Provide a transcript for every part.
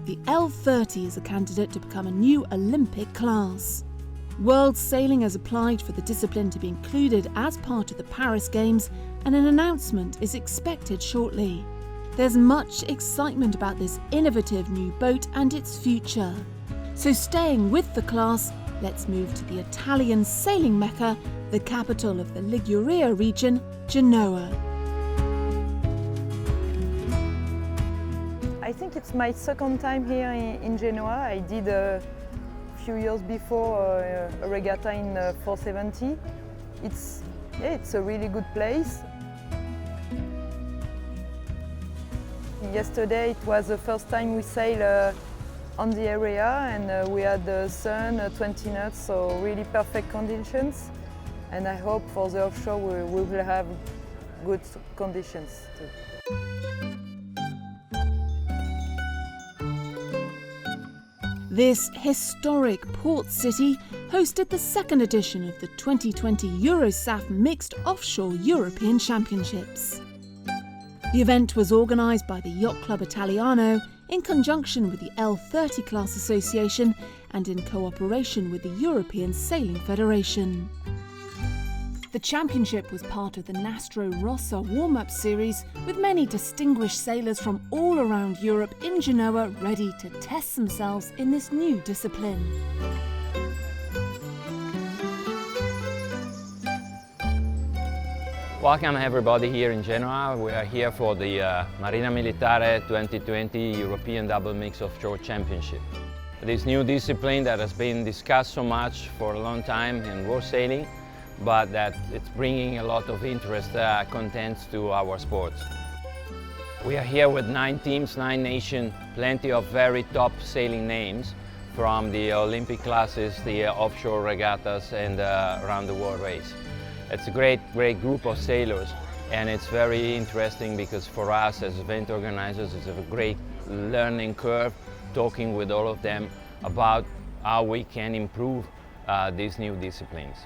the L30 is a candidate to become a new Olympic class. World Sailing has applied for the discipline to be included as part of the Paris Games, and an announcement is expected shortly. There's much excitement about this innovative new boat and its future. So staying with the class, let's move to the Italian sailing mecca, the capital of the Liguria region, Genoa. I think it's my second time here in Genoa. I did a few years before a regatta in 470. It's a really good place. Yesterday it was the first time we sailed on the area, and we had the sun, 20 knots, so really perfect conditions. And I hope for the offshore we will have good conditions too. This historic port city hosted the second edition of the 2020 Eurosaf Mixed Offshore European Championships. The event was organised by the Yacht Club Italiano in conjunction with the L30 Class Association and in cooperation with the European Sailing Federation. The championship was part of the Nastro Rosa warm-up series, with many distinguished sailors from all around Europe in Genoa ready to test themselves in this new discipline. Welcome everybody here in Genoa. We are here for the Marina Militare 2020 European Double Mix Offshore Championship. This new discipline that has been discussed so much for a long time in world sailing, but that it's bringing a lot of interest contents to our sports. We are here with 9 teams, 9 nations, plenty of very top sailing names from the Olympic classes, the offshore regattas and around the world race. It's a great group of sailors, and it's very interesting because for us as event organizers it's a great learning curve, talking with all of them about how we can improve these new disciplines.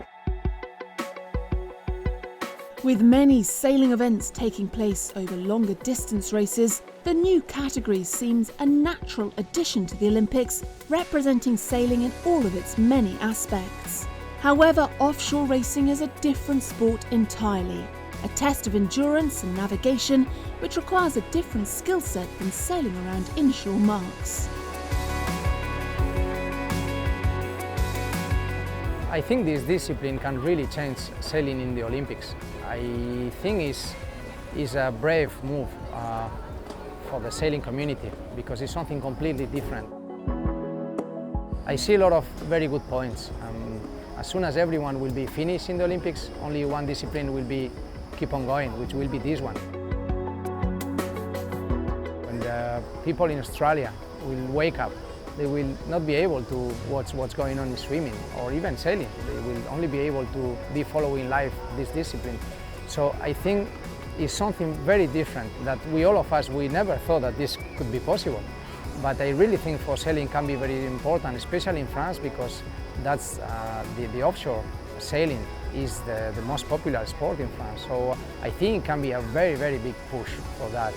With many sailing events taking place over longer distance races, the new category seems a natural addition to the Olympics, representing sailing in all of its many aspects. However, offshore racing is a different sport entirely, a test of endurance and navigation which requires a different skill set than sailing around inshore marks. I think this discipline can really change sailing in the Olympics. I think it's a brave move for the sailing community because it's something completely different. I see a lot of very good points. As soon as everyone will be finished in the Olympics, only one discipline will keep on going, which will be this one. When the people in Australia will wake up, they will not be able to watch what's going on in swimming or even sailing. They will only be able to be following live this discipline. So I think it's something very different that all of us, we never thought that this could be possible. But I really think for sailing can be very important, especially in France, because that's the offshore sailing is the most popular sport in France. So I think it can be a very, very big push for that.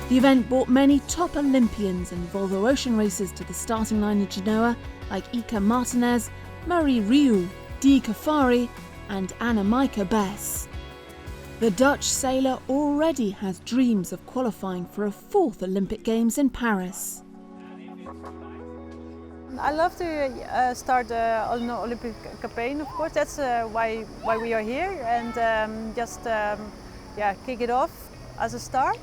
The event brought many top Olympians and Volvo Ocean racers to the starting line in Genoa, like Ika Martinez, Marie Rieu, Dee Kafari and Annemieke Bess. The Dutch sailor already has dreams of qualifying for a 4th Olympic Games in Paris. I love to start an Olympic campaign, of course. That's why we are here, and just kick it off as a start.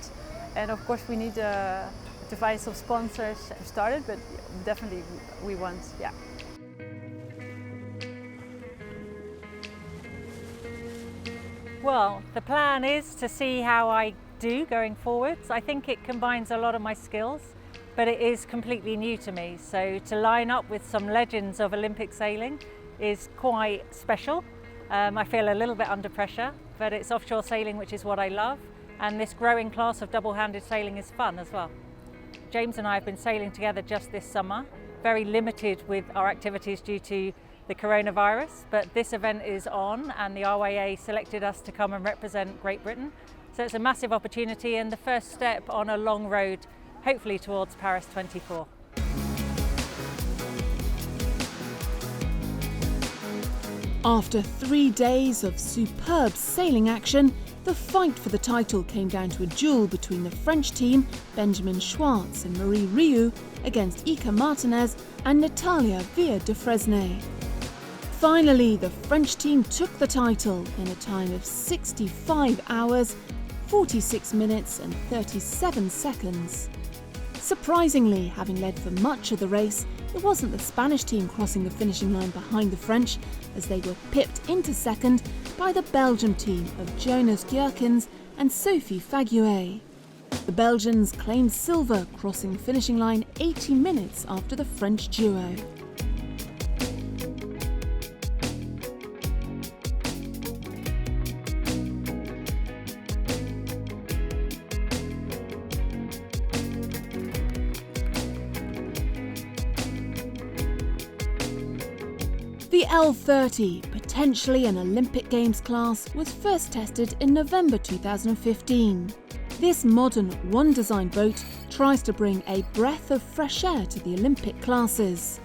And of course we need to find some sponsors to start it, but definitely we want, yeah. Well, the plan is to see how I do going forwards. I think it combines a lot of my skills, but it is completely new to me. So to line up with some legends of Olympic sailing is quite special. I feel a little bit under pressure, but it's offshore sailing, which is what I love. And this growing class of double-handed sailing is fun as well. James and I have been sailing together just this summer, very limited with our activities due to the coronavirus, but this event is on and the RYA selected us to come and represent Great Britain. So it's a massive opportunity and the first step on a long road, hopefully towards Paris 24. After 3 days of superb sailing action, the fight for the title came down to a duel between the French team, Benjamin Schwartz and Marie Rieu, against Ika Martinez and Natalia Villa de Fresnay. Finally, the French team took the title in a time of 65 hours, 46 minutes and 37 seconds. Surprisingly, having led for much of the race, it wasn't the Spanish team crossing the finishing line behind the French, as they were pipped into second by the Belgian team of Jonas Gjerkens and Sophie Faguet. The Belgians claimed silver, crossing the finishing line 80 minutes after the French duo. The L30, potentially an Olympic Games class, was first tested in November 2015. This modern one-design boat tries to bring a breath of fresh air to the Olympic classes.